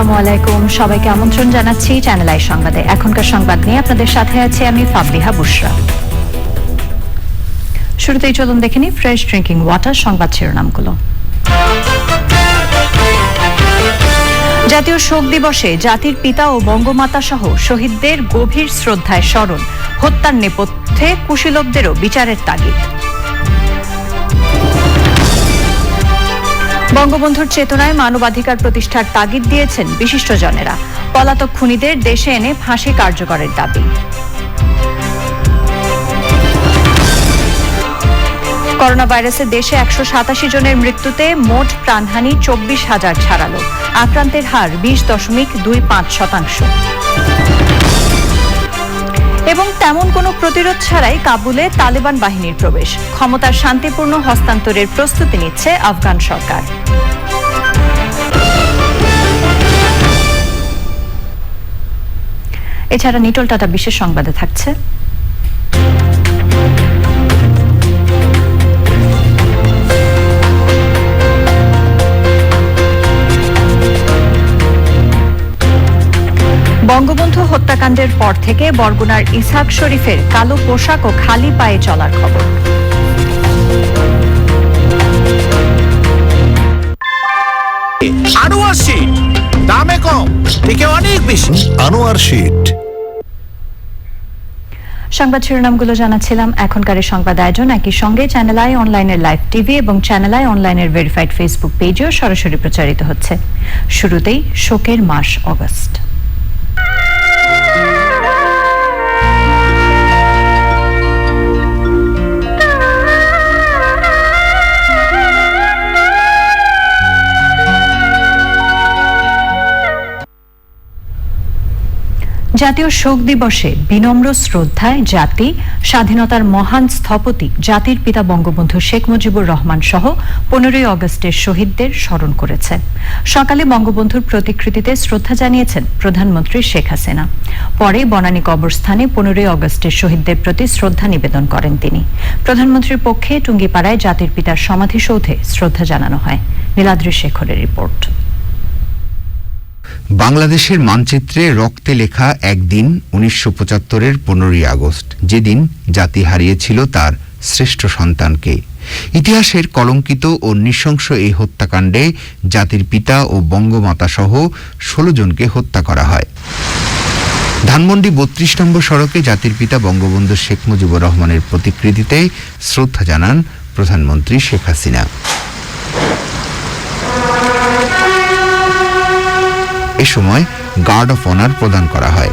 আসসালামু আলাইকুম, সবাইকে আমন্ত্রণ জানাচ্ছি চ্যানেল আই সংবাদে। এখনকার সংবাদ নিয়ে আপনাদের সাথে আছি আমি ফাবিহা বুশরা। শুরুতেই চলুন দেখে নিই ফ্রেশ ড্রিঙ্কিং ওয়াটার সংবাদ শিরোনামগুলো। জাতীয় শোক দিবসে জাতির পিতা ও বঙ্গমাতা সহ শহীদদের গভীর শ্রদ্ধায় স্মরণ, হত্যার নেপথ্যে কুশীলবদেরও বিচারের তাগিদ। বঙ্গবন্ধুর চেতনায় মানবাধিকার প্রতিষ্ঠার তাগিদ দিয়েছেন বিশিষ্টজনেরা, পলাতক খুনিদের দেশে এনে ফাঁসি কার্যকরের দাবি। করোনা ভাইরাসে দেশে 187 জনের মৃত্যুতে মোট প্রাণহানি 24,000 ছাড়ালো, আক্রান্তের হার 20.25%। এবং তেমন কোনো প্রতিরোধ ছাড়াই কাবুলে তালেবান বাহিনীর প্রবেশ, ক্ষমতার শান্তিপূর্ণ হস্তান্তরের প্রস্তুতি নিচ্ছে আফগান সরকার। এছাড়া নিটল টাটা বিশেষ সংবাদে থাকছে বঙ্গবন্ধু হত্যাকাণ্ডের পর থেকে বরগুনার ইসহাক শরীফের কালো পোশাক ও খালি পায়ে চলার খবর। আনোয়ার শীট দামে কম, থেকে অনেক বেশি। আনোয়ার শীট। সংবাদ শিরোনামগুলো জানাচ্ছিলাম। এখনকার সংবাদ আয়োজন একই সঙ্গে চ্যানেল আই অনলাইনের লাইভ টিভি এবং চ্যানেল আই অনলাইনের ভেরিফাইড ফেসবুক পেজেও সরাসরি প্রচারিত হচ্ছে। শুরুতেই শোকের মাস অগস্ট। জাতীয় শোক দিবসে বিনম্র শ্রদ্ধায় জাতি, স্বাধীনতার মহান স্থপতি জাতির পিতা বঙ্গবন্ধু শেখ মুজিবুর রহমান সহ 15ই আগস্টের শহীদদের স্মরণ করেছে। সকালে বঙ্গবন্ধুর প্রতিকৃতিতে শ্রদ্ধা জানিয়েছেন প্রধানমন্ত্রী শেখ হাসিনা। পরে বনানী কবরস্থানে 15ই আগস্টের শহীদদের প্রতি শ্রদ্ধা নিবেদন করেন তিনি। প্রধানমন্ত্রীর পক্ষে টুঙ্গিপাড়ায় জাতির পিতার সমাধিসৌধে শ্রদ্ধা জানানো হয়। নীলাদ্রি শেখরের রিপোর্ট। বাংলাদেশের মানচিত্রে রক্তে লেখা একদিন 1975-এর 15ই আগস্ট, যেদিন জাতি হারিয়েছিল তার শ্রেষ্ঠ সন্তানকে। ইতিহাসের কলঙ্কিত ও নৃশংস এই হত্যাকাণ্ডে জাতির পিতা ও বঙ্গমাতা সহ 16 জনকে হত্যা করা হয়। ধানমন্ডি 32 নম্বর সড়কে জাতির পিতা বঙ্গবন্ধু শেখ মুজিবুর রহমানের প্রতিকৃতিতে শ্রদ্ধা জানান প্রধানমন্ত্রী শেখ হাসিনা। এ সময় গার্ড অফ অনার প্রদান করা হয়।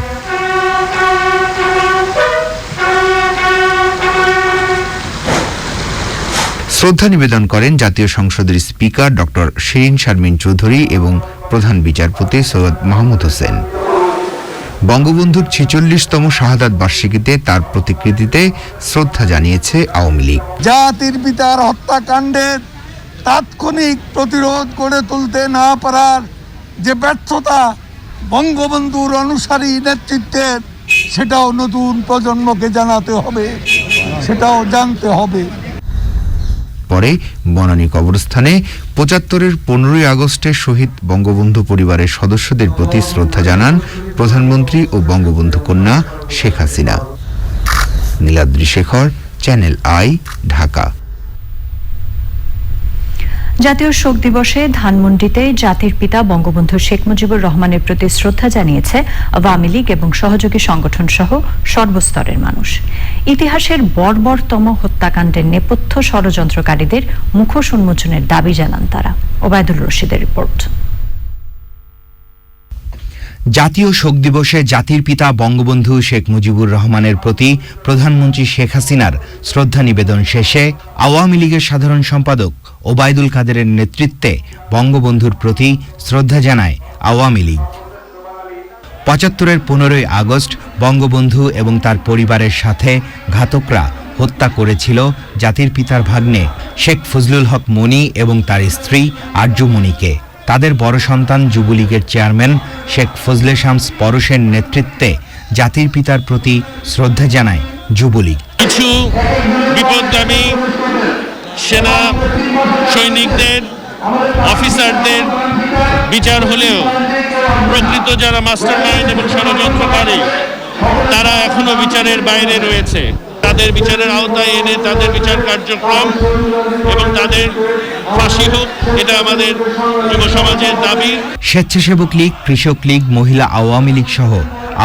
শ্রদ্ধা নিবেদন করেন জাতীয় সংসদের স্পিকার ডক্টর শিরিন শারমিন চৌধুরী এবং প্রধান বিচারপতি সৈয়দ মাহমুদ হোসেন। বঙ্গবন্ধুর 46তম শাহাদাত বার্ষিকীতে তার প্রতিকৃতিতে শ্রদ্ধা জানিয়েছে আওয়ামী লীগ। জাতির পিতার হত্যাকাণ্ডের তাৎক্ষণিক প্রতিরোধ গড়ে তুলতে না পারার যে ব্যর্থতা বঙ্গবন্ধুর অনুসারী নেতৃত্বের, সেটাও নতুন প্রজন্মকে জানাতে হবে, সেটাও জানতে হবে। পরে বনানী কবরস্থানে 75-এর 15ই আগস্টে শহীদ বঙ্গবন্ধু পরিবারের সদস্যদের প্রতি শ্রদ্ধা জানান প্রধানমন্ত্রী ও বঙ্গবন্ধু কন্যা শেখ হাসিনা। Niladri Shekhar, channel I, Dhaka. জাতীয় শোক দিবসে ধানমন্ডিতে জাতির পিতা বঙ্গবন্ধু শেখ মুজিবুর রহমানের প্রতি শ্রদ্ধা জানিয়েছে আওয়ামী লীগ এবং সহযোগী সংগঠন সহ সর্বস্তরের মানুষ। ইতিহাসের বর্বরতম হত্যাকাণ্ডের নেপথ্য ষড়যন্ত্রকারীদের মুখোশ উন্মোচনের দাবি জানান তারা। ওবায়দুল রশিদের রিপোর্ট। জাতীয় শোক দিবসে জাতির পিতা বঙ্গবন্ধু শেখ মুজিবুর রহমানের প্রতি প্রধানমন্ত্রী শেখ হাসিনার শ্রদ্ধা নিবেদন শেষে আওয়ামী লীগের সাধারণ সম্পাদক ওবায়দুল কাদেরের নেতৃত্বে বঙ্গবন্ধুর প্রতি শ্রদ্ধা জানায় আওয়ামী লীগ। 75-এর 15ই আগস্ট বঙ্গবন্ধু এবং তার পরিবারের সাথে ঘাতকরা হত্যা করেছিল জাতির পিতার ভাগ্নে শেখ ফজলুল হক মনি এবং তার স্ত্রী আরজু মনিকে। তাদের বড় সন্তান যুবলীগের চেয়ারম্যান শেখ ফজলে শামস পরশের নেতৃত্বে জাতির পিতার প্রতি শ্রদ্ধা জানায় যুবলীগ। কিছু বিপদগামী সেনা সৈনিকদের, অফিসারদের বিচার হলেও যারা মাস্টারমাইন্ড এবং ষড়যন্ত্রকারী তারা এখনো বিচারের বাইরে রয়েছে। তাদের বিচারের আওতায় এনে তাদের বিচার কার্যক্রম এবং তাদের ফাঁসি হোক, এটা আমাদের যুব সমাজের দাবি। স্বেচ্ছাসেবক লীগ, কৃষক লীগ, মহিলা আওয়ামী লীগ সহ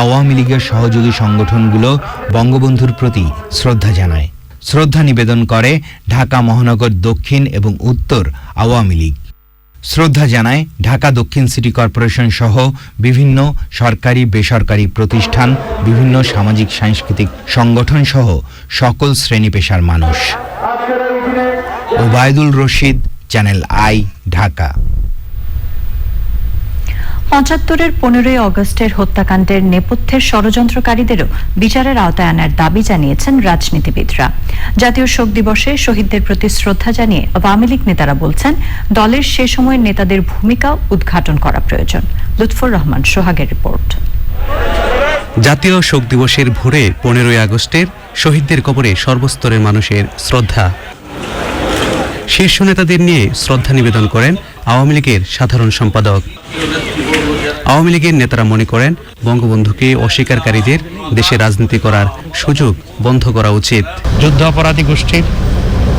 আওয়ামী লীগের সহযোগী সংগঠনগুলো বঙ্গবন্ধুর প্রতি শ্রদ্ধা জানায়। শ্রদ্ধা নিবেদন করে ঢাকা মহানগর দক্ষিণ এবং উত্তর আওয়ামী লীগ। শ্রদ্ধা জানায় ঢাকা দক্ষিণ সিটি কর্পোরেশন সহ বিভিন্ন সরকারি বেসরকারি প্রতিষ্ঠান, বিভিন্ন সামাজিক সাংস্কৃতিক সংগঠন সহ সকল শ্রেণী পেশার মানুষ। Obaidul Rashid, channel I, Dhaka. ৭৫-এর ১৫ই অগস্টের হত্যাকাণ্ডের নেপথ্যের ষড়যন্ত্রকারীদেরও বিচারের আওতায় আনার দাবি জানিয়েছেন রাজনীতিবিদরা। জাতীয় শোক দিবসে শহীদদের প্রতি শ্রদ্ধা জানিয়ে আওয়ামী লীগ নেতারা বলছেন, দলের সে সময়ের নেতাদের ভূমিকা উদ্ঘাটন করা প্রয়োজন। লুৎফর রহমান সোহাগের রিপোর্ট। জাতীয় শোক দিবসের ভোরে ১৫ই আগস্টের শহীদদের কবরে সর্বস্তরের মানুষের শ্রদ্ধা। শীর্ষ নেতাদের নিয়ে শ্রদ্ধা নিবেদন করেন আওয়ামী লীগের সাধারণ সম্পাদক। আওয়ামী লীগের নেতারা মনে করেন, বঙ্গবন্ধুকে অস্বীকারীদের দেশে রাজনীতি করার সুযোগ বন্ধ করা উচিত। যুদ্ধ অপরাধী গোষ্ঠীর,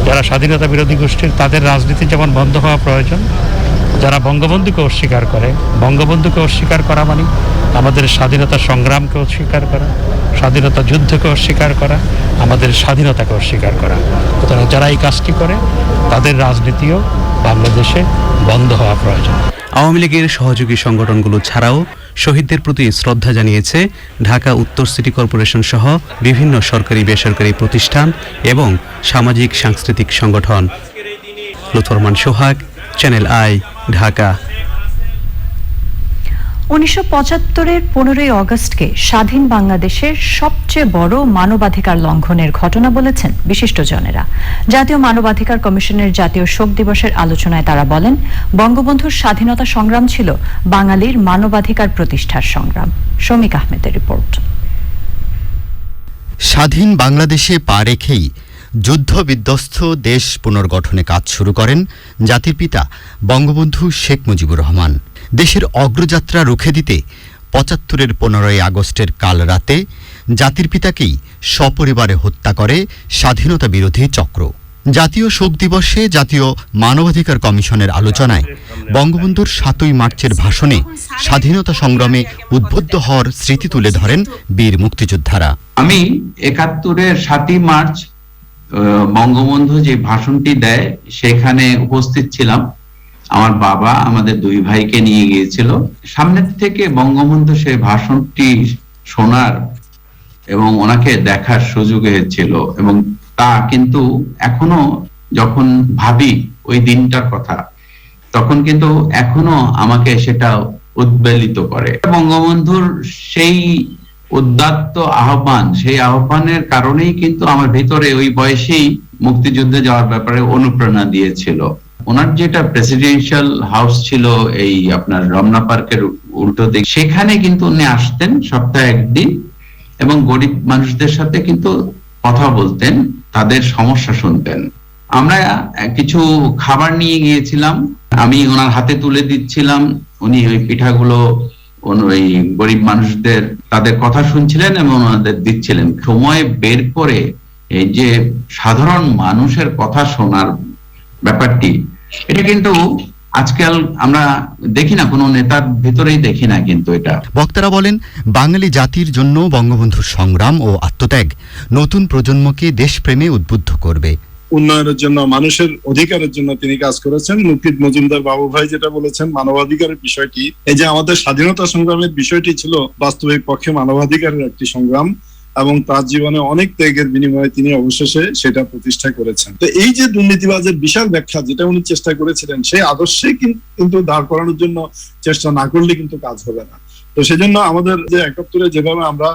যারা স্বাধীনতা বিরোধী গোষ্ঠীর, তাদের রাজনীতি যেমন বন্ধ হওয়া প্রয়োজন, যারা বঙ্গবন্ধুকে অস্বীকার করা মানে আমাদের স্বাধীনতা সংগ্রামকে অস্বীকার করা, স্বাধীনতা যুদ্ধকে অস্বীকার করা, আমাদের স্বাধীনতাকে অস্বীকার করা। সুতরাং যারা এই কাজটি করে তাদের রাজনীতিও বাংলাদেশে বন্ধ হওয়া প্রয়োজন। আওয়ামী লীগের সহযোগী সংগঠনগুলো ছাড়াও শহীদদের প্রতি শ্রদ্ধা জানিয়েছে ঢাকা উত্তর সিটি কর্পোরেশন সহ বিভিন্ন সরকারি বেসরকারি প্রতিষ্ঠান এবং সামাজিক সাংস্কৃতিক সংগঠন। লুৎফর রহমান সোহাগ, চ্যানেল আই, ঢাকা। ১৯৭৫-এর ১৫ই অগস্টকে স্বাধীন বাংলাদেশের সবচেয়ে বড় মানবাধিকার লঙ্ঘনের ঘটনা বলেছেন বিশিষ্টজনেরা। জাতীয় মানবাধিকার কমিশনের জাতীয় শোক দিবসের আলোচনায় তারা বলেন, বঙ্গবন্ধুর স্বাধীনতা সংগ্রাম ছিল বাঙালির মানবাধিকার প্রতিষ্ঠার সংগ্রাম। শমিক আহমেদের রিপোর্ট। স্বাধীন বাংলাদেশে পা রেখেই যুদ্ধ বিধ্বস্ত দেশ পুনর্গঠনে কাজ শুরু করেন জাতির পিতা বঙ্গবন্ধু শেখ মুজিবুর রহমান। দেশের অগ্রযাত্রা রুখে দিতে ৭৫-এর ১৫ই আগস্টের কাল রাতে জাতির পিতাকেই সপরিবারে হত্যা করে স্বাধীনতা বিরোধী চক্র। জাতীয় শোক দিবসে জাতীয় মানবাধিকার কমিশনের আলোচনায় বঙ্গবন্ধুর ৭ই মার্চের ভাষণে স্বাধীনতা সংগ্রামে উদ্বুদ্ধ হওয়ার স্মৃতি তুলে ধরেন বীর মুক্তিযোদ্ধারা। আমি ৭১-এর ৭ই মার্চ বঙ্গবন্ধু যে ভাষণটি দেয় সেখানে উপস্থিত ছিলাম। আমার বাবা আমাদের দুই ভাইকে নিয়ে গিয়েছিল। সামনের থেকে বঙ্গবন্ধু সেই ভাষণটি শোনার এবং ওনাকে দেখার সুযোগ হয়েছিল, এবং তা কিন্তু এখনো যখন ভাবি ওই দিনটার কথা, তখন কিন্তু এখনো আমাকে সেটা উদ্বেলিত করে। বঙ্গবন্ধুর সেই উদাত্ত আহ্বান, সেই আহ্বানের কারণেই কিন্তু আমার ভিতরে ওই বয়সেই মুক্তিযুদ্ধে যাওয়ার ব্যাপারে অনুপ্রেরণা দিয়েছিল। ওনার যেটা প্রেসিডেন্সিয়াল হাউস ছিল এই আপনার রমনা পার্কের উল্টো দিক, সেখানে কিন্তু উনি আসতেন সপ্তাহে একদিন এবং গরিব মানুষদের সাথে কিন্তু কথা বলতেন, তাদের সমস্যা শুনতেন। আমরা কিছু খাবার নিয়ে গিয়েছিলাম, আমি ওনার হাতে তুলে দিচ্ছিলাম, উনি ওই পিঠাগুলো ওই গরিব মানুষদের তাদের কথা শুনছিলেন এবং ওনাদের দিচ্ছিলেন। সময় বের করে এই যে সাধারণ মানুষের কথা শোনার ব্যাপারটি, এটা কিন্তু আজকাল আমরা দেখি না, কোনো নেতার ভিতরেই দেখি না। কিন্তু এটা বক্তারা বলেন, বাঙালি জাতির জন্য বঙ্গবন্ধুর সংগ্রাম ও আত্মত্যাগ নতুন প্রজন্মকে দেশপ্রেমে উদ্বুদ্ধ করবে। উন্নয়নের জন্য, মানুষের অধিকারের জন্য তিনি কাজ করেছেন। মুক্তিদ মজুমদার বাবু ভাই যেটা বলেছেন মানবাধিকারের বিষয়টি, এই যে আমাদের স্বাধীনতা সংগ্রামের বিষয়টি ছিল বাস্তবিক পক্ষে মানবাধিকারের একটি সংগ্রাম, এবং তার জীবনে অনেক ত্যাগের বিনিময়ে তিনি অবশেষে সেটা প্রতিষ্ঠা করেছেন। তো এই যে দুর্নীতিবাজের বিশাল ব্যাখ্যা যেটা উনি চেষ্টা করেছিলেন, সেই আদর্শে কিন্তু দাঁড় করানোর জন্য চেষ্টা না করলে কিন্তু কাজ হবে না। তো সেজন্য আমাদের যে ৭১-এ যেভাবে আমরা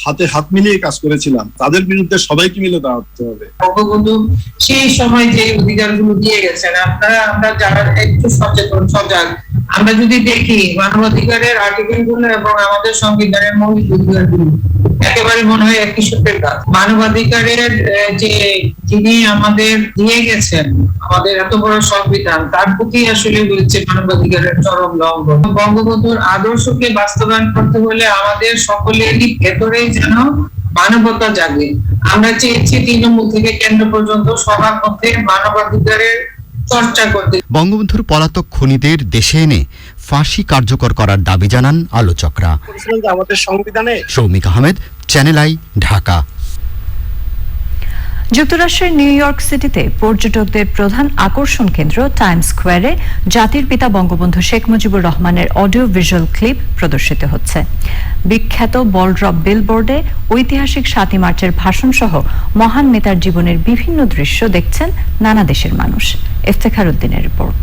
হাতে হাত মিলিয়ে কাজ করেছিলাম, তাদের বিরুদ্ধে সবাইকে মিলে দাঁড়াতে হবে। বঙ্গবন্ধু সেই সময় যে অধিকারগুলো দিয়ে গেছেন, আমরা যারা একটু সচেতন সজাগ, আমরা যদি দেখি মানবাধিকারের আর্টিকেল গুলো এবং আমাদের সংবিধানের মৌলিক অধিকারগুলো একেবারে মনে হয় একই সূত্রের কাজ। মানবাধিকারের যে যিনি আমাদের দিয়ে গেছেন আমাদের এত বড় সংবিধান, তার প্রতি আসলে হচ্ছে মানবাধিকারের চরম লঙ্ঘন। বঙ্গবন্ধুর আদর্শকে বাস্তবায়ন করতে হলে আমাদের সকলেরই ভেতরে যেন মানবতা জাগে। আমরা চেয়েছি তৃণমূল থেকে কেন্দ্র পর্যন্ত সবার মধ্যে মানবাধিকারের চর্চা করতে। বঙ্গবন্ধুর পলাতক খুনিদের দেশে এনে ফাঁসি কার্যকর করার দাবি জানান আলোচকরা। আমাদের সংবিধানে সৌমিক আহমেদ, চ্যানেল আই, ঢাকা। যুক্তরাষ্ট্রের নিউ ইয়র্ক সিটিতে পর্যটকদের প্রধান আকর্ষণ কেন্দ্র টাইম স্কোয়ারে জাতির পিতা বঙ্গবন্ধু শেখ মুজিবুর রহমানের অডিও ভিজুয়াল ক্লিপ প্রদর্শিত হচ্ছে। বিখ্যাত বল ড্রপ বিলবোর্ডে ঐতিহাসিক ৭ই মার্চের ভাষণ সহ মহান নেতার জীবনের বিভিন্ন দৃশ্য দেখছেন নানা দেশের মানুষ। ইফতেখার উদ্দিনের রিপোর্ট।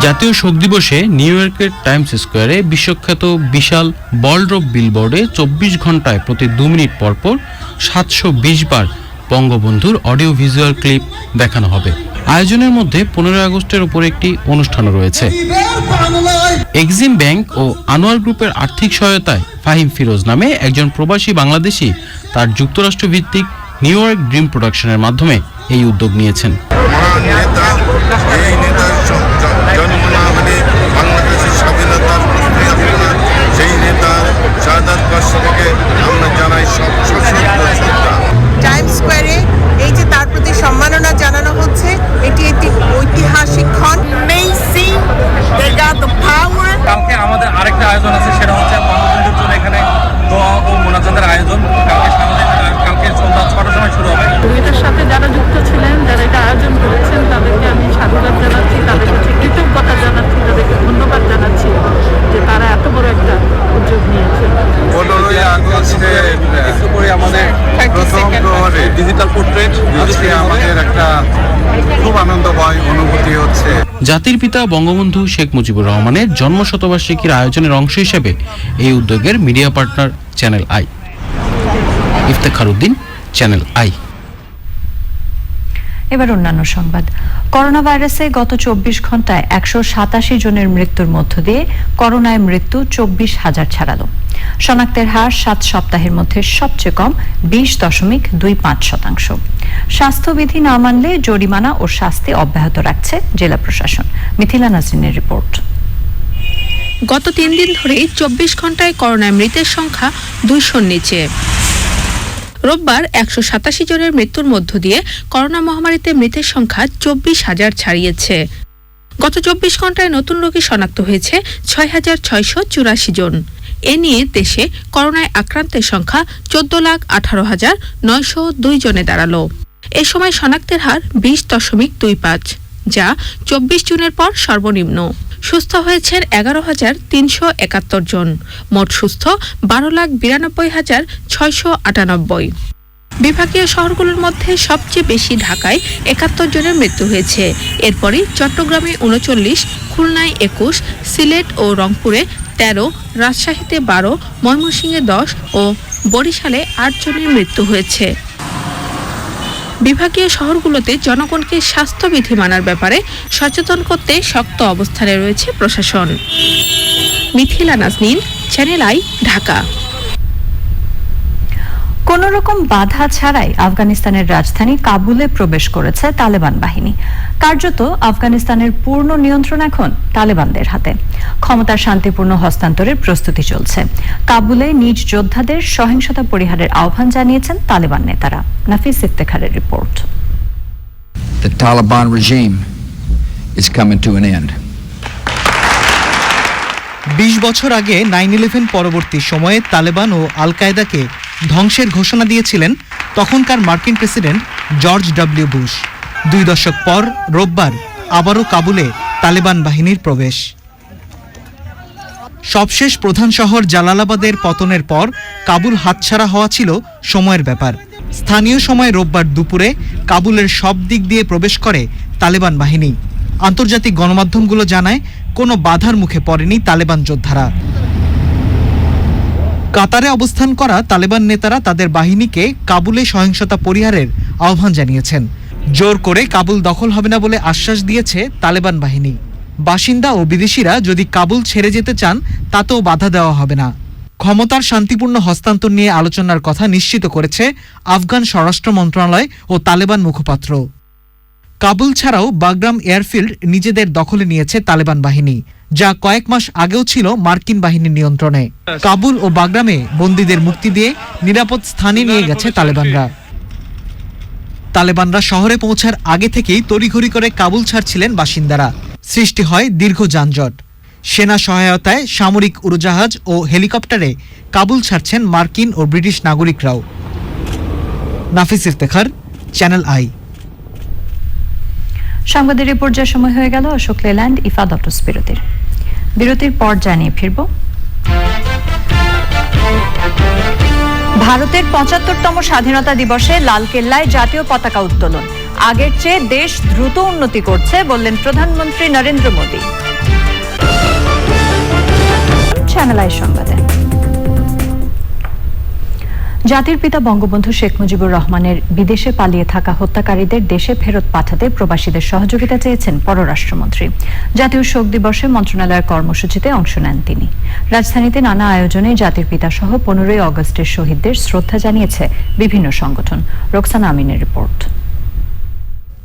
জাতীয় শোক দিবসে নিউ ইয়র্কের টাইমস স্কোয়ারে বিশ্বখ্যাত বিশাল বল ড্রপ বিলবোর্ডে ২৪ ঘন্টায় প্রতি ২ মিনিট পরপর ৭২০ বার বঙ্গবন্ধুর অডিও ভিজুয়াল ক্লিপ দেখানো হবে। আয়োজনের মধ্যে ১৫ আগস্টের উপর একটি অনুষ্ঠানও রয়েছে। এক্সিম ব্যাংক ও আনোয়ার গ্রুপের আর্থিক সহায়তায় ফাহিম ফিরোজ নামে একজন প্রবাসী বাংলাদেশি তার যুক্তরাষ্ট্র ভিত্তিক নিউ ইয়র্ক ড্রিম প্রোডাকশনের মাধ্যমে এই উদ্যোগ নিয়েছেন। বাংলাদেশের স্বাধীনতার সেই নেতার শাহাদাত বর্ষ থেকে আমরা জানাই সব টাইম স্কোয়ারে এই যে তার প্রতি সম্মাননা জানানো হচ্ছে, এটি একটি ঐতিহাসিক ক্ষণ। কালকে আমাদের আরেকটা আয়োজন আছে, সেটা হচ্ছে বঙ্গবন্ধুর জন্য এখানে দোয়া ও মোনাজাতের আয়োজন। কালকে সন্ধ্যা ৬টার সময় শুরু হবে। এটার সাথে যারা যুক্ত ছিলেন, যারা এটা আয়োজন করেছেন, তাদেরকে আমি সাধুবাদ জানাচ্ছি, তাদেরকে কৃতজ্ঞতা জানাচ্ছি, তাদেরকে ধন্যবাদ জানাচ্ছি যে তারা এত বড় একটা উদ্যোগ নিয়েছে। ১৫ই আগস্টে একটু করে আমাদের প্রথম প্রহরে ডিজিটাল পোর্ট্রেট, আজকে আমাদের একটা খুব আনন্দময় অনুভূতি হচ্ছে। জাতির পিতা বঙ্গবন্ধু শেখ মুজিবুর রহমানের জন্মশতবার্ষিকীর আয়োজনের অংশ হিসেবে এই উদ্যোগের media partner channel I. Iftekhar Uddin, channel I. এবার অন্যান্য সংবাদ। করোনা ভাইরাসে গত ২৪ ঘন্টায় ১৮৭ জনের মৃত্যুর মধ্য দিয়ে করোনায় মৃত্যু ২৪,০০০ ছাড়ালো। শনাক্তের হার ৭ সপ্তাহের মধ্যে সবচেয়ে কম ২০.২৫%। স্বাস্থ্যবিধি না মানলে জরিমানা ও শাস্তি অব্যাহত রাখছে জেলা প্রশাসন। মিথিলা নাজরিনের রিপোর্ট। গত ৩ দিন ধরেই ২৪ ঘন্টায় করোনায় মৃতের সংখ্যা ২০০-র নিচে। রোববার ১৮৭ জনের মৃত্যুর মধ্য দিয়ে করোনা মহামারীতে মৃতের সংখ্যা ২৪,০০০ ছাড়িয়েছে। গত ২৪ ঘন্টায় নতুন রোগী শনাক্ত হয়েছে ৬,৬৮৪ জন। এ নিয়ে দেশে করোনায় আক্রান্তের সংখ্যা ১৪,১৮,৯০২ জনে দাঁড়ালো। এ সময় শনাক্তের হার ২০.২৫, যা ২৪ জুনের পর সর্বনিম্ন। সুস্থ হয়েছেন ১১,৩৭১ জন। মোট সুস্থ ১২,৯২,৬৯৮। বিভাগীয় শহরগুলোর মধ্যে সবচেয়ে বেশি ঢাকায় ৭১ জনের মৃত্যু হয়েছে। এরপরই চট্টগ্রামে ৩৯, খুলনায় ২১, সিলেট ও রংপুরে ১৩, রাজশাহীতে ১২, ময়মনসিংহে ১০ ও বরিশালে ৮ জনের মৃত্যু হয়েছে। বিভাগীয় শহরগুলোতে জনগণকে স্বাস্থ্যবিধি মানার ব্যাপারে সচেতন করতে শক্ত অবস্থানে রয়েছে প্রশাসন। Mithila Naznin, channel I, Dhaka. কোন রকম বাধা ছাড়াই আফগানিস্তানের রাজধানী কাবুলে প্রবেশ করেছে তালেবান বাহিনী। কার্যত আফগানিস্তানের পূর্ণ নিয়ন্ত্রণ এখন তালেবানদের হাতে। ক্ষমতার শান্তিপূর্ণ হস্তান্তরের প্রস্তুতি চলছে। কাবুলে নিজ যোদ্ধাদের সহিংসতা পরিহারের আহ্বান জানিয়েছেন তালেবান নেতারা। নাফিস ইফতেখারের রিপোর্ট। The Taliban regime is coming to an end. ২০ বছর আগে 9/11 পরবর্তী সময়ে তালেবান ও আল কায়েদাকে ধ্বংসের ঘোষণা দিয়েছিলেন তখনকার মার্কিন প্রেসিডেন্ট জর্জ ডব্লিউ বুশ। 2 দশক পর রোববার আবারও কাবুলে তালেবান বাহিনীর প্রবেশ। সবশেষ প্রধান শহর জালালাবাদের পতনের পর কাবুল হাতছাড়া হওয়া ছিল সময়ের ব্যাপার। স্থানীয় সময় রোববার দুপুরে কাবুলের সব দিক দিয়ে প্রবেশ করে তালেবান বাহিনী। আন্তর্জাতিক গণমাধ্যমগুলো জানায় কোনো বাধার মুখে পড়েনি তালেবান যোদ্ধারা। কাতারে অবস্থান করা তালেবান নেতারা তাদের বাহিনীকে কাবুলে সহিংসতা পরিহারের আহ্বান জানিয়েছেন। জোর করে কাবুল দখল হবে না বলে আশ্বাস দিয়েছে তালেবান বাহিনী। বাসিন্দা ও বিদেশিরা যদি কাবুল ছেড়ে যেতে চান তাতেও বাধা দেওয়া হবে না। ক্ষমতার শান্তিপূর্ণ হস্তান্তর নিয়ে আলোচনার কথা নিশ্চিত করেছে আফগান স্বরাষ্ট্র মন্ত্রণালয় ও তালেবান মুখপাত্র। কাবুল ছাড়াও বাগরাম এয়ারফিল্ড নিজেদের দখলে নিয়েছে তালেবান বাহিনী, যা কয়েক মাস আগেও ছিল মার্কিন বাহিনীর নিয়ন্ত্রণে। কাবুল ও বাগরামে বন্দীদের মুক্তি দিয়ে নিরাপদ স্থানে নিয়ে গেছে তালেবানরা। তালেবানরা শহরে পৌঁছার আগে থেকেই তড়িঘড়ি করে কাবুল ছাড়ছিলেন বাসিন্দারা। সৃষ্টি হয় দীর্ঘ যানজট। সেনা সহায়তায় সামরিক উড়োজাহাজ ও হেলিকপ্টারে কাবুল ছাড়ছেন মার্কিন ও ব্রিটিশ নাগরিকরাও। Nafis Iftekhar, channel I. সংবাদের এই পর্যায়ে সময় হয়ে গেল অশোক লেল্যান্ড ইফাদ অটোস বিরতির পর জানিয়ে ফিরব। ভারতের ৭৫তম স্বাধীনতা দিবসে লালকেল্লায় জাতীয় পতাকা উত্তোলন। আগের চেয়ে দেশ দ্রুত উন্নতি করছে বললেন প্রধানমন্ত্রী নরেন্দ্র মোদী। চ্যানেল আই সংবাদে জাতির পিতা বঙ্গবন্ধু শেখ মুজিবুর রহমানের বিদেশে পালিয়ে থাকা হত্যাকারীদের দেশে ফেরত পাঠাতে প্রবাসীদের সহযোগিতা চেয়েছেন পররাষ্ট্রমন্ত্রী। জাতীয় শোক দিবসে মন্ত্রণালয়ের কর্মসূচিতে অংশ নেন তিনি। রাজধানীতে নানা আয়োজনে জাতির পিতা সহ 15ই অগস্টের শহীদদের শ্রদ্ধা জানিয়েছে বিভিন্ন সংগঠন। রোকসানা আমিনের রিপোর্ট।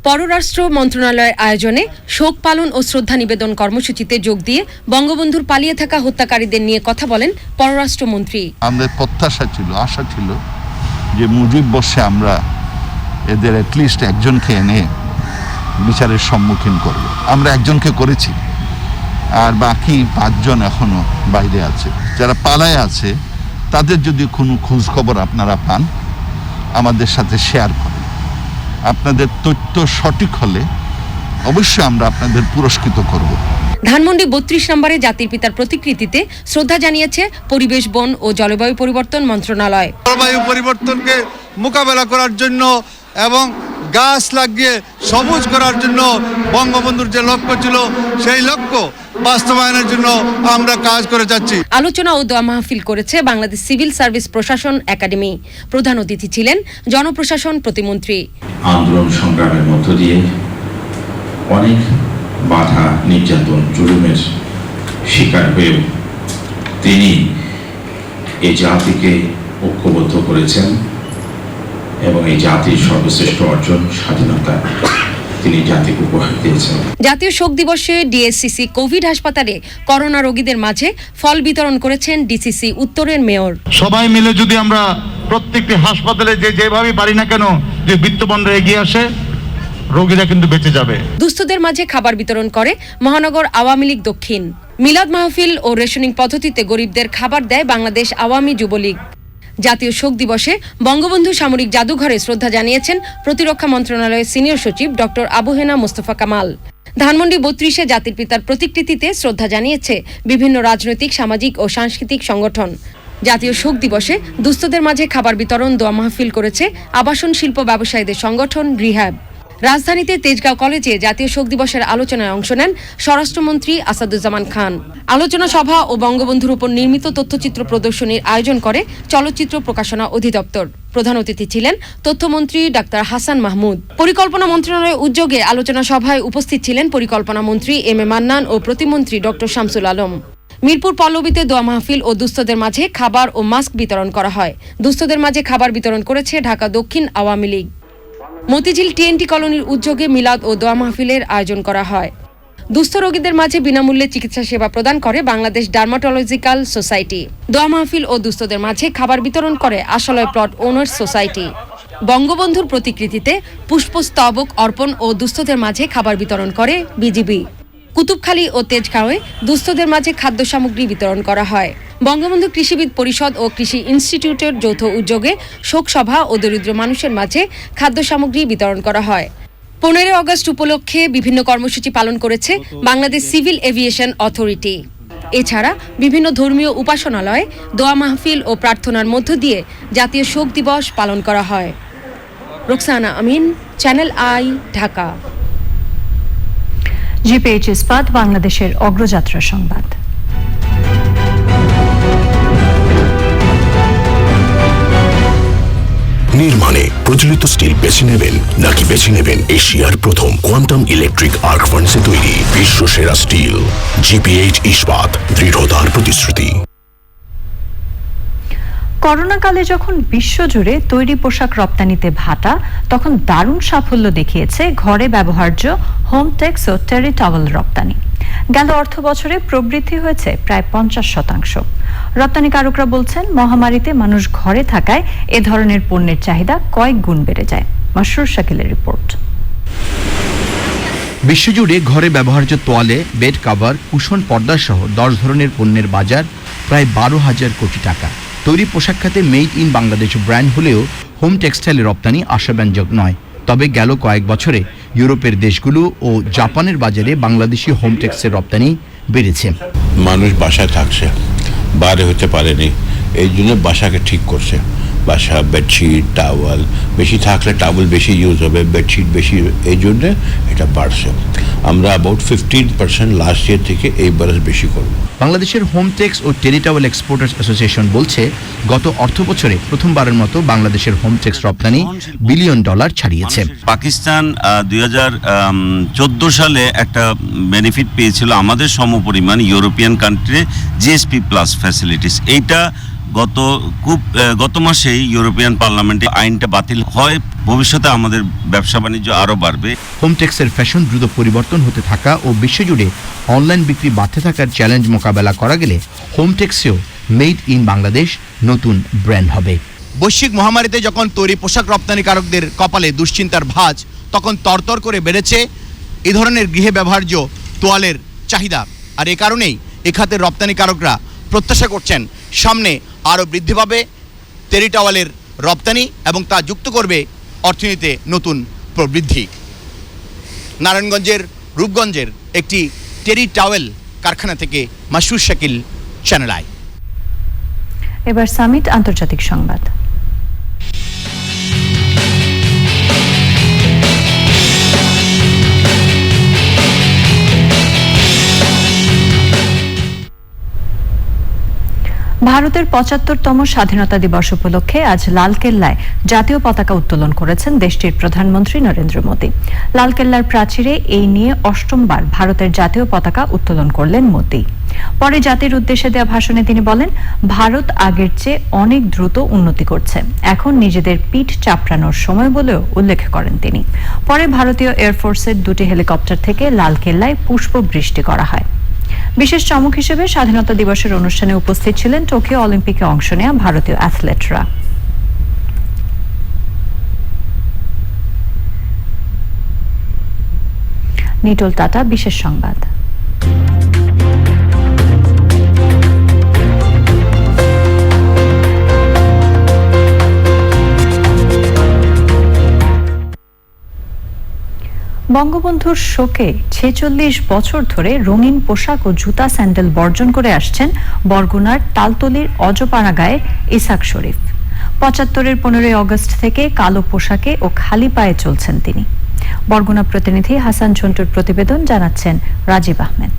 পররাষ্ট্র মন্ত্রণালয়ের আয়োজনে শোক পালন ও শ্রদ্ধা নিবেদন কর্মসূচিতে যোগ দিয়ে বঙ্গবন্ধুর পালিয়ে থাকা হত্যাকারীদের নিয়ে কথা বলেন পররাষ্ট্রমন্ত্রী। আমাদের প্রত্যাশা ছিল, আশা ছিল যে মুজিব বর্ষে আমরা এদের অ্যাটলিস্ট একজনকে এনে বিচারের সম্মুখীন করব। আমরা একজনকে করেছি, আর বাকি 5 জন এখনো বাইরে আছে। যারা পালায় আছে তাদের যদি কোনো খোঁজ খবর আপনারা পান আমাদের সাথে শেয়ার করেন। আপনাদের তথ্য সঠিক হলে অবশ্যই আমরা আপনাদের পুরস্কৃত করব। ধানমন্ডি 32 নম্বরে জাতির পিতার প্রতিকৃতিতে শ্রদ্ধা জানিয়েছে পরিবেশ, বন ও জলবায়ু পরিবর্তন মন্ত্রণালয়। জলবায়ু পরিবর্তনকে মোকাবেলা করার জন্য এবং গাছ লাগিয়ে সবুজ করার জন্য বঙ্গবন্ধুর যে লক্ষ্য ছিল সেই লক্ষ্য বাস্তবায়নের জন্য আমরা কাজ করে যাচ্ছি। আলোচনা ও দোয়া মাহফিল করেছে বাংলাদেশ সিভিল সার্ভিস প্রশাসন একাডেমি। প্রধান অতিথি ছিলেন জনপ্রশাসন প্রতিমন্ত্রী। আন্দোলন সংগ্রামের মধ্য দিয়ে অনেক বাধা, নির্যাতন, জুলুমের শিকার হয়েও তিনি এই জাতিকে ঐক্যবদ্ধ করেছেন এবং এই জাতির সর্বশ্রেষ্ঠ অর্জন স্বাধীনতা তিনি জাতিকে উপহার দিয়েছেন। জাতীয় শোক দিবসে ডিএসসিসি কোভিড হাসপাতালে করোনা রোগীদের মাঝে ফল বিতরণ করেছেন ডিসিসি উত্তরের মেয়র। সবাই মিলে যদি আমরা প্রত্যেকটি হাসপাতালে যেভাবে পারি না কেন যে বিত্তবানরা এগিয়ে আসে, রোগীরা কিন্তু বেঁচে যাবে। দুস্থদের মাঝে খাবার বিতরণ করে মহানগর আওয়ামী লীগ দক্ষিণ। মিলাদ মাহফিল ও রেশনিং পদ্ধতিতে গরিবদের খাবার দেয় বাংলাদেশ আওয়ামী যুবলীগ। জাতীয় শোক দিবসে বঙ্গবন্ধু সামরিক জাদুঘরে শ্রদ্ধা জানিয়েছেন প্রতিরক্ষা মন্ত্রণালয়ের সিনিয়র সচিব ডক্টর আবু হেনা মোস্তফা কামাল। ধানমন্ডি 32-এ জাতির পিতার প্রতিকৃতিতে শ্রদ্ধা জানিয়েছে বিভিন্ন রাজনৈতিক, সামাজিক ও সাংস্কৃতিক সংগঠন। জাতীয় শোক দিবসে দুস্থদের মাঝে খাবার বিতরণ, দোয়া মাহফিল করেছে আবাসন শিল্প ব্যবসায়ীদের সংগঠন রিহ্যাব। রাজধানীতে তেজগাঁও কলেজে জাতীয় শোক দিবসের আলোচনায় অংশ নেন স্বরাষ্ট্রমন্ত্রী আসাদুজ্জামান খান। আলোচনা সভা ও বঙ্গবন্ধুর উপর নির্মিত তথ্যচিত্র প্রদর্শনীর আয়োজন করে চলচ্চিত্র প্রকাশনা অধিদপ্তর। প্রধান অতিথি ছিলেন তথ্যমন্ত্রী ডাক্তার হাসান মাহমুদ। পরিকল্পনা মন্ত্রণালয়ের উদ্যোগে আলোচনা সভায় উপস্থিত ছিলেন পরিকল্পনা মন্ত্রী এম এ মান্নান ও প্রতিমন্ত্রী ডক্টর শামসুল আলম। মিরপুর পল্লবীতে দোয়া মাহফিল ও দুস্থদের মাঝে খাবার ও মাস্ক বিতরণ করা হয়। দুস্থদের মাঝে খাবার বিতরণ করেছে ঢাকা দক্ষিণ আওয়ামী লীগ। মতিঝিল টিএনটি কলোনির উদ্যোগে মিলাদ ও দোয়া মাহফিলের আয়োজন করা হয়। দুস্থ রোগীদের মাঝে বিনামূল্যে চিকিৎসা সেবা প্রদান করে বাংলাদেশ ডার্মাটোলজিক্যাল সোসাইটি। দোয়া মাহফিল ও দুস্থদের মাঝে খাবার বিতরণ করে আশালয় প্লট ওনার্স সোসাইটি। বঙ্গবন্ধুর প্রতিকৃতিতে পুষ্পস্তবক অর্পণ ও দুস্থদের মাঝে খাবার বিতরণ করে বিজিবি। কুতুবখালী ও তেজগাঁওয়ে দুস্থদের মাঝে খাদ্য সামগ্রী বিতরণ করা হয়। বঙ্গবন্ধু কৃষিবিদ পরিষদ ও কৃষি ইনস্টিটিউটের যৌথ উদ্যোগে শোক সভা ও দরিদ্র মানুষের মাঝে খাদ্য সামগ্রী বিতরণ করা হয়। 15 অগস্ট উপলক্ষে বিভিন্ন কর্মসূচি পালন করেছে বাংলাদেশ সিভিল এভিয়েশন অথরিটি। এছাড়া বিভিন্ন ধর্মীয় উপাসনালয়ে দোয়া মাহফিল ও প্রার্থনার মধ্য দিয়ে জাতীয় শোক দিবস পালন করা হয়। রোকসানা আমিন, চ্যানেল আই, ঢাকা। জিপিএইচ ইস্পাত বাংলাদেশের অগ্রযাত্রা সংবাদ। প্রচলিত স্টিল বেছে নেবেন নাকি বেছে নেবেন এশিয়ার প্রথম কোয়ান্টাম ইলেকট্রিক আর্ক ফার্নেসে তৈরি বিশ্বসেরা স্টিল জিপিএইচ ইস্পাত, দৃঢ়তার প্রতিশ্রুতি। করোনাকালে যখন বিশ্বজুড়ে তৈরি পোশাক রপ্তানিতে ভাটা, তখন দারুণ সাফল্য দেখিয়েছে ঘরে ব্যবহার্য হোমটেক্স ও টেরি টাওয়েল রপ্তানি। গেল অর্থ বছরে প্রবৃদ্ধি হয়েছে প্রায় 50%। রপ্তানিকারকরা বলছেন, মহামারীতে মানুষ ঘরে থাকায় এ ধরনের পণ্যের চাহিদা কয়েক গুণ বেড়ে যায়। মাসরুর শাকিলের রিপোর্ট। বিশ্বজুড়ে ঘরে ব্যবহার্য তোয়ালে, বেড কাভার, কুশন পর্দা সহ 10 ধরনের পণ্যের বাজার প্রায় 12,000 কোটি টাকা। তৈরি পোশাক খাতে মেড ইন বাংলাদেশ ব্র্যান্ড হলেও হোম টেক্সটাইলের রপ্তানি আশাব্যঞ্জক নয়। তবে গেল কয়েক বছরে ইউরোপের দেশগুলো ও জাপানের বাজারে বাংলাদেশি হোম টেক্সের রপ্তানি বেড়েছে। মানুষ বাসায় থাকছে, বাইরে হতে পারেনি, এই জন্য বাসাকে ঠিক করছে। বাসা বেডশিট, টাওয়াল বেশি থাকলে টাওয়াল বেশি ইউজ হবে, বেডশিট বেশি, এই জন্যে এটা বাড়ছে। আমরা অ্যাবাউট 15% লাস্ট ইয়ার থেকে এইবারে বেশি করব। বাংলাদেশের হোমটেক্স ও টেরিটাওয়েল এক্সপোর্টার্স অ্যাসোসিয়েশন বলছে, গত অর্থ বছরে প্রথমবারের মতো বাংলাদেশের হোমটেক্স রপ্তানি $1 বিলিয়ন ছাড়িয়েছে। পাকিস্তান 2014 সালে একটা বেনিফিট পেয়েছিল আমাদের সমপরিমাণ European country GSP plus facilities. এইটা গত মাসেই ইউরোপিয়ান পার্লামেন্টে আইনটা বাতিল হয়। ভবিষ্যতে আমাদের ব্যবসা বাণিজ্য আরও বাড়বে। হোমটেক্সের ফ্যাশন দ্রুত পরিবর্তন হতে থাকা ও বিশ্বজুড়ে অনলাইন বিক্রি বাড়তে থাকার চ্যালেঞ্জ মোকাবেলা করা গেলে হোমটেক্সেও মেড ইন বাংলাদেশ নতুন ব্র্যান্ড হবে। বৈশ্বিক মহামারীতে যখন তৈরি পোশাক রপ্তানিকারকদের কপালে দুশ্চিন্তার ভাঁজ, তখন তরতর করে বেড়েছে এ ধরনের গৃহে ব্যবহার্য তোয়ালের চাহিদা। আর এ কারণেই এ খাতের রপ্তানিকারকরা প্রত্যাশা করছেন সামনে আরও বৃদ্ধি পাবে টেরি টাওয়ালের রপ্তানি এবং তা যুক্ত করবে অর্থনীতিতে নতুন প্রবৃদ্ধি। নারায়ণগঞ্জের রূপগঞ্জের একটি টেরি টাওয়েল কারখানা থেকে মাসরুর শাকিল, চ্যানেল আই। এবার সামিট আন্তর্জাতিক সংবাদ। ভারতের 75তম স্বাধীনতা দিবস উপলক্ষে আজ লালকেল্লায় জাতীয় পতাকা উত্তোলন করেছেন দেশটির প্রধানমন্ত্রী নরেন্দ্র মোদী। লালকেল্লার প্রাচীরে এই নিয়ে 8ম ভারতের জাতীয় পতাকা উত্তোলন করলেন মোদী। পরে জাতির উদ্দেশ্যে দেওয়া ভাষণে তিনি বলেন, ভারত আগের চেয়ে অনেক দ্রুত উন্নতি করছে, এখন নিজেদের পিঠ চাপড়ানোর সময় বলেও উল্লেখ করেন তিনি। পরে ভারতীয় এয়ারফোর্সের 2টি হেলিকপ্টার থেকে লালকেল্লায় পুষ্প বৃষ্টি করা হয়। বিশেষ চমক হিসেবে স্বাধীনতা দিবসের অনুষ্ঠানে উপস্থিত ছিলেন টোকিও অলিম্পিকে অংশ নেওয়া ভারতীয় অ্যাথলেটরা। নিটোল টাটা, বিশেষ সংবাদ। বঙ্গবন্ধুর শোকে 46 বছর ধরে রঙিন পোশাক ও জুতা স্যান্ডেল বর্জন করে আসছেন বরগুনার তালতলির অজপাড়া গায়ের ইসাক শরীফ। 75-এর 15 আগস্ট থেকে কালো পোশাকে ও খালি পায়ে চলছেন তিনি। বরগুনা প্রতিনিধি হাসান ঝন্টুর প্রতিবেদন, জানাচ্ছেন রাজীব আহমেদ।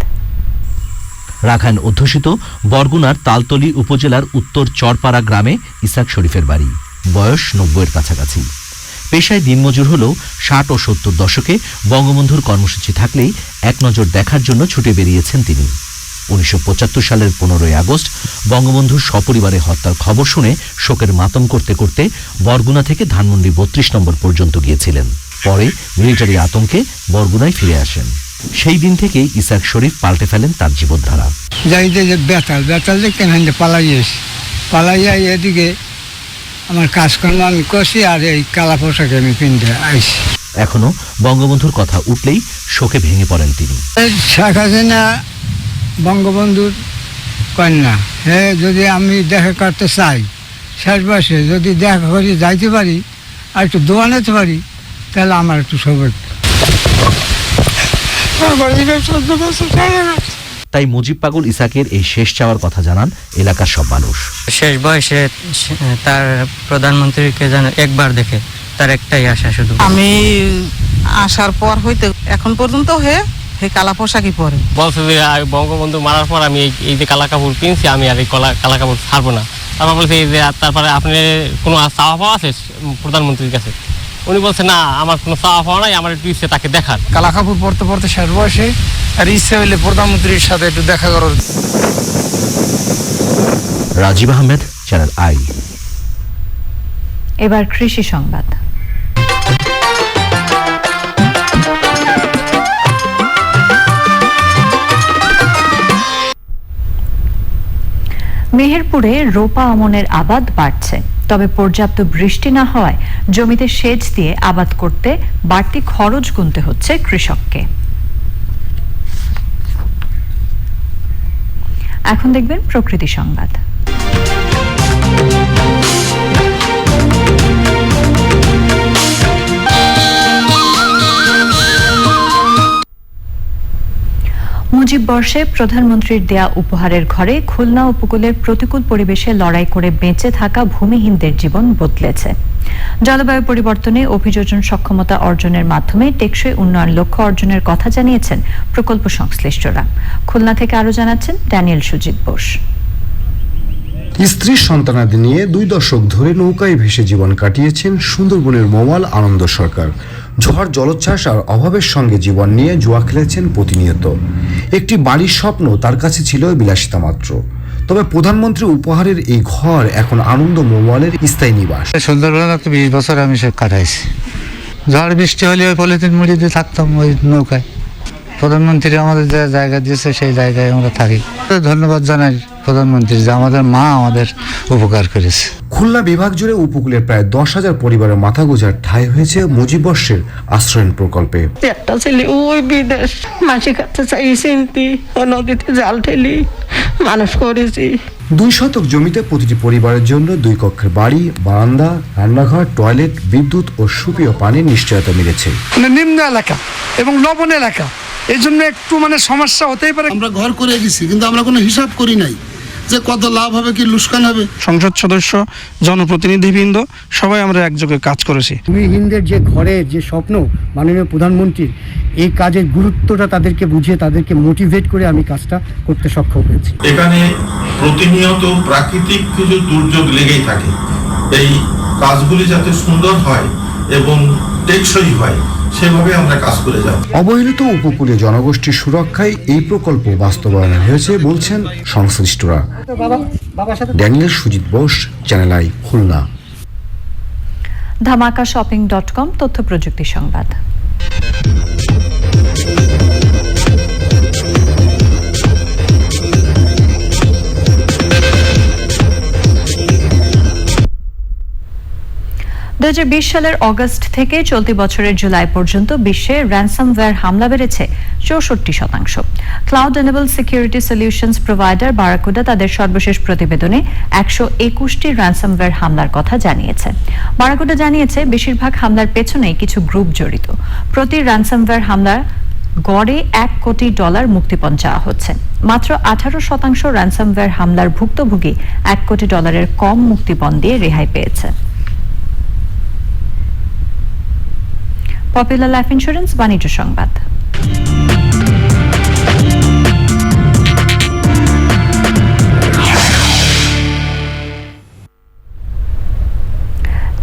রাখাইন অধ্যুষিত বরগুনার তালতলি উপজেলার উত্তর চরপাড়া গ্রামে ইসাক শরীফের বাড়ি। বয়স 90-এর কাছাকাছি। পেশায় দিনমজুর হলেও 60 ও 70 দশকে বঙ্গবন্ধুর কর্মসূচি থাকলেই এক নজর দেখার জন্য ছুটে বেরিয়েছেন তিনি। 1975 সালের 15 আগস্ট বঙ্গবন্ধুর সপরিবারে হত্যার খবর শুনে শোকের মাতম করতে করতে বরগুনা থেকে ধানমন্ডি 32 নম্বর পর্যন্ত গিয়েছিলেন। পরে মিলিটারি আতঙ্কে বরগুনায় ফিরে আসেন। সেই দিন থেকেই ইসাক শরীফ পাল্টে ফেলেন তার জীবনধারা। বেতাল দেখতে পালাইয়া এদিকে আমার কাজকর্ম আমি করছি, আর এই কালা পোশাক আমি পিনতে আইছি। এখনো বঙ্গবন্ধুর কথা উঠলেই শোকে ভেঙে পড়েন তিনি। শেখ হাসিনা বঙ্গবন্ধুর কন্যা, যদি আমি দেখা করতে চাই, শেষ বয়সে যদি দেখা করি যাইতে পারি আর একটু দোয়া নিতে পারি, তাহলে আমার একটু সৌভাগ্য। তাই মুজিব পাগল ইসাকের এই শেষ চাওয়ার কথা জানান এলাকার সব মানুষ। শেষ বয়সে তার প্রধানমন্ত্রীকে যেন একবার দেখে, তার একটাই আশা শুধু। আমি আসার পর হইতে এখন পর্যন্ত হে কালা পোশাকই পরে বলছে যে বঙ্গবন্ধু মারার পর আমি এই যে কালা কাপড় কিনছি, আমি আর এই কালা কাপড় ছাড়বো না। তারপর বলছে যে তারপরে আপনি কোনো চাওয়া পাওয়া আছে প্রধানমন্ত্রীর কাছে? উনি বলছে না আমার কোনো চাওয়া পাওয়া নাই, আমার একটু ইচ্ছে তাকে দেখার। কালা কাপড় পরতে পরতে শেষ বয়সে আর ইচ্ছে হইলে প্রধানমন্ত্রীর সাথে একটু দেখা করার। Rajib Ahmed, channel I. এবার কৃষি সংবাদ। মেহেরপুরে রোপা আমনের আবাদ বাড়ছে, তবে পর্যাপ্ত বৃষ্টি না হওয়ায় জমিতে সেচ দিয়ে আবাদ করতে বাড়তি খরচ গুনতে হচ্ছে কৃষককে। এখন দেখবেন প্রকৃতি সংবাদ। মুজিব বর্ষে প্রধানমন্ত্রীর দেয়া উপহারের ঘরে খুলনা উপকূলের প্রতিকূল পরিবেশে লড়াই করে বেঁচে থাকা ভূমিহীনদের জীবন বদলেছে। জলবায়ু পরিবর্তনে অভিযোজন সক্ষমতা অর্জনের মাধ্যমে টেকসই উন্নয়ন লক্ষ্য অর্জনের কথা জানিয়েছেন প্রকল্প সংশ্লিষ্টরা। খুলনা থেকে আরো জানাচ্ছেন ড্যানিয়েল সুজিত বোস। স্ত্রীর সন্তানাদি নিয়ে 2 দশক ধরে নৌকায় ভেসে জীবন কাটিয়েছেন সুন্দরবনের মোয়াল আনন্দ সরকার। ঝড়, জলোচ্ছ্বাস আর অভাবের সঙ্গে জীবন নিয়ে জুয়া খেলেছেন প্রতিনিয়ত। একটি বাড়ির স্বপ্ন তার কাছে ছিল বিলাসিতা মাত্র। তবে প্রধানমন্ত্রী উপহারের এই ঘর এখন আনন্দ মোয়ালের স্থায়ী নিবাস। সুন্দরবনে তো 20 বছর আমি সে কাটাইছি। ঝড় বৃষ্টি হলে ওই পলিথিন মুড়ি দিয়ে থাকতাম ওই নৌকায়। প্রধানমন্ত্রী আমাদের যে জায়গা দিয়েছে সেই জায়গায় আমরা থাকি। ধন্যবাদ জানাই প্রধানমন্ত্রী যে আমাদের মা আমাদের উপকার করেছে। খুলনা বিভাগ জুড়ে উপকূলের প্রায় 10,000 পরিবারের মাথা গোঁজার ঠাঁই হয়েছে মুজিব বর্ষের আশ্রয়ণ প্রকল্পে। একটা ছেলে ওই বিদেশ মাসি খাতে চাইছি, ও নদীতে জাল ঠেলি মানুষ করেছি। 2 শতক জমিতে প্রতিটি পরিবারের জন্য 2 কক্ষের বাড়ি, বারান্দা, রান্নাঘর, টয়লেট, বিদ্যুৎ ও সুপেয় পানির নিশ্চয়তা মিলেছে। নিম্ন এলাকা এবং লবণ এলাকা, এই জন্য একটু সমস্যা হতেই পারে। আমরা ঘর করে গেছি, কিন্তু আমরা কোনো হিসাব করি নাই যে কত লাভ হবে কি লুকসান হবে। সংসদ সদস্য, জনপ্রতিনিধিবৃন্দ সবাই আমরা একযোগে কাজ করেছি। ভূমিহীনদের যে ঘরের যে স্বপ্ন মাননীয় প্রধানমন্ত্রীর, এই কাজের গুরুত্বটা তাদেরকে বুঝিয়ে তাদেরকে মোটিভেট করে আমি কাজটা করতে সক্ষম হয়েছি। এখানে প্রতিনিয়ত প্রাকৃতিক কিছু দুর্যোগ লেগেই থাকে। এই কাজগুলি যাতে সুন্দর হয় এবং টেকসই হয় সেভাবে আমরা কাজ করে যাব। অবহেলিত উপকূলীয় জনগোষ্ঠীর সুরক্ষায় এই প্রকল্প বাস্তবায়ন হয়েছে বলছেন সংশ্লিষ্টরা। Daniel Sujit Bose, channel I, Khulna. ধামাকাশপিং.com তথ্য প্রযুক্তি সংবাদ। সালের অগস্ট থেকে চলতি বছরের জুলাই পর্যন্ত বিশ্বে র্যানসামওয়্যার হামলা বেড়েছে 64%। Cloud enable security solutions provider Barracuda তাদের সর্বশেষ প্রতিবেদনে 121টি র্যানসামওয়্যার হামলার কথা জানিয়েছে। বারাকুডা জানিয়েছে বেশিরভাগ হামলার পেছনেই কিছু গ্রুপ জড়িত। প্রতি র্যানসামওয়্যার হামলার গড়ে $1 কোটি মুক্তিপণ চাওয়া হচ্ছে। মাত্র 18% র্যানসামওয়্যার হামলার ভুক্তভোগী $1 কোটি কম মুক্তিপণ দিয়ে রেহাই পেয়েছে। পপুলার লাইফ ইন্স্যুরেন্স বাণিজ্য সংবাদ।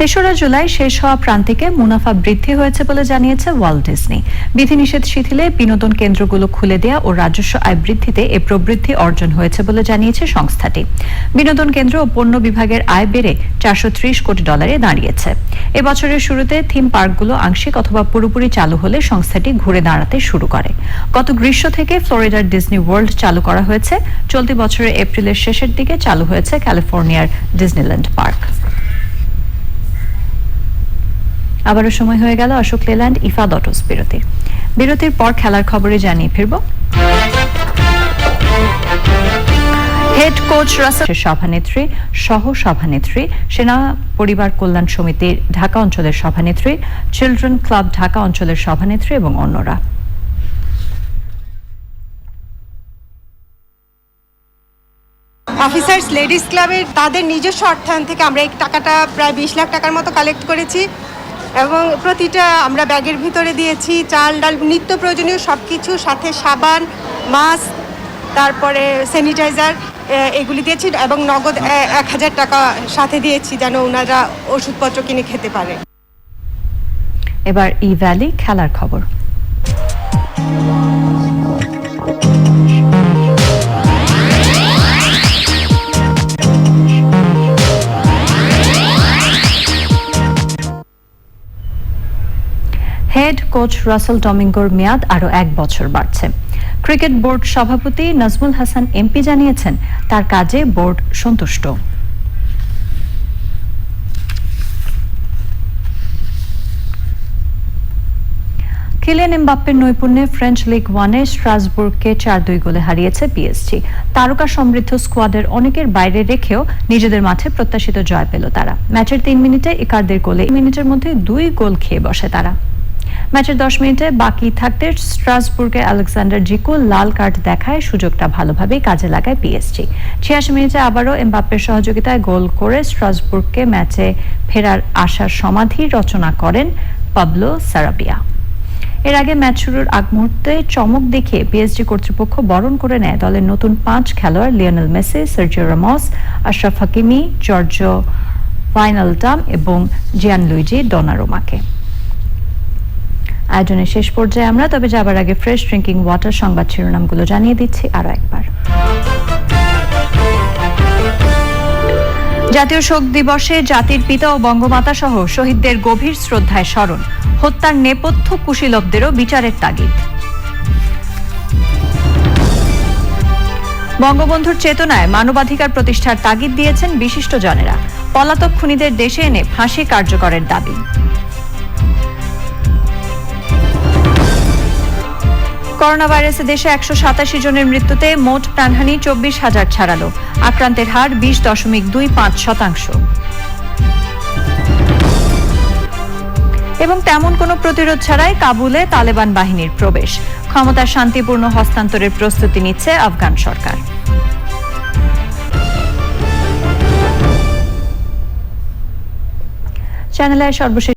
3রা জুলাই শেষ হওয়া প্রান্তিকে মুনাফা বৃদ্ধি হয়েছে বলে জানিয়েছে ওয়াল্ট ডিজনি। বিধিনিষেধ শিথিলে বিনোদন কেন্দ্রগুলো খুলে দেয়া ও রাজস্ব আয় বৃদ্ধিতে এ প্রবৃদ্ধি অর্জন হয়েছে বলে জানিয়েছে সংস্থাটি। বিনোদন কেন্দ্র ও পণ্য বিভাগের আয় বেড়ে $430 কোটি দাঁড়িয়েছে। এবছরের শুরুতে থিম পার্কগুলো আংশিক অথবা পুরোপুরি চালু হলে সংস্থাটি ঘুরে দাঁড়াতে শুরু করে। গত গ্রীষ্ম থেকে ফ্লোরিডার ডিজনি ওয়ার্ল্ড চালু করা হয়েছে। চলতি বছরের এপ্রিলের শেষের দিকে চালু হয়েছে ক্যালিফোর্নিয়ার ডিজনিল্যান্ড পার্ক। আবারও সময় হয়ে গেল অশোক লেল্যান্ড ইফাদ অটোস বিরতির পর খেলার খবরে জানিয়ে ফিরব। হেড কোচ রাসেল সভানেত্রী, সহ সভানেত্রী, সেনা পরিবার কল্যাণ সমিতির ঢাকা অঞ্চলের সভানেত্রী, চিলড্রেন ক্লাব ঢাকা অঞ্চলের সভানেত্রী এবং অন্যরা। অফিসার্স লেডিস ক্লাবের তাদের নিজস্ব অর্থায়ন থেকে আমরা এই টাকাটা প্রায় 20 লাখ টাকার মতো কালেক্ট করেছি এবং প্রতিটা আমরা ব্যাগের ভিতরে দিয়েছি চাল ডাল নিত্য প্রয়োজনীয় সব কিছু, সাথে সাবান, মাস্ক, তারপরে স্যানিটাইজার এগুলি দিয়েছি এবং নগদ 1000 টাকা সাথে দিয়েছি যেন ওনারা ওষুধপত্র কিনে খেতে পারে। এবার ই ভ্যালি খেলার খবর। হেড কোচ রাসেল ডমিঙ্গোর মেয়াদ আরও 1 বছর বাড়ছে। ক্রিকেট বোর্ড সভাপতি নাজমুল হাসান এমপি জানিয়েছেন তার কাজে বোর্ড সন্তুষ্ট। কিলিয়ান এমবাপ্পের নৈপুণ্যে ফ্রেঞ্চ লিগ 1-এ স্ট্রাসবুর্গকে 4-2 গোলে হারিয়েছে পিএসজি। তারকা সমৃদ্ধ স্কোয়াডের অনেকের বাইরে রেখেও নিজেদের মাঠে প্রত্যাশিত জয় পেল তারা। ম্যাচের 3 মিনিটে ইকার্দের গোলে মিনিটের মধ্যে 2 গোল খেয়ে বসে তারা। ম্যাচের 10 মিনিটে বাকি থাকতে স্ট্রাসবুর্গে আলেকজান্ডার জিকো লাল কার্ড দেখায় সুযোগটা ভালোভাবেই কাজে লাগায় পিএসজি। 86 মিনিটে আবারও এমবাপ্পের সহযোগিতায় গোল করে স্ট্রাসবুর্গকে ম্যাচে ফেরার আশার সমাধি রচনা করেন পাবলো সারাবিয়া। এর আগে ম্যাচ শুরুর আগ মুহূর্তে চমক দেখিয়ে পিএসজি কর্তৃপক্ষ বরণ করে নেয় দলের নতুন 5 খেলোয়াড় Lionel Messi, Sergio Ramos, Achraf Hakimi, Georginio Wijnaldum এবং জিয়ানলুইজি ডোনারুমাকে। আয়োজনের শেষ পর্যায়ে আমরা তবে যাবার আগে ফ্রেশ ড্রিঙ্কিং ওয়াটার সংবাদ শিরোনামগুলো জানিয়ে দিচ্ছি আরো একবার। জাতীয় শোক দিবসে জাতির পিতা ও বঙ্গমাতা সহ শহীদদের গভীর শ্রদ্ধায় স্মরণ। হত্যার নেপথ্য কুশীলবদেরও বিচারের তাগিদ। বঙ্গবন্ধুর চেতনায় মানবাধিকার প্রতিষ্ঠার তাগিদ দিয়েছেন বিশিষ্ট জনেরা। পলাতক খুনিদের দেশে এনে ফাঁসি কার্যকরের দাবি। করোনা ভাইরাসে দেশে 187 জনের মৃত্যুতে মোট প্রাণহানি 24,000 ছাড়ালো। আক্রান্তের হার 20.25%। এবং তেমন কোনো প্রতিরোধ ছাড়াই কাবুলে তালেবান বাহিনীর প্রবেশ। ক্ষমতার শান্তিপূর্ণ হস্তান্তরের প্রস্তুতি নিচ্ছে আফগান সরকার। চ্যানেলের সর্বশেষ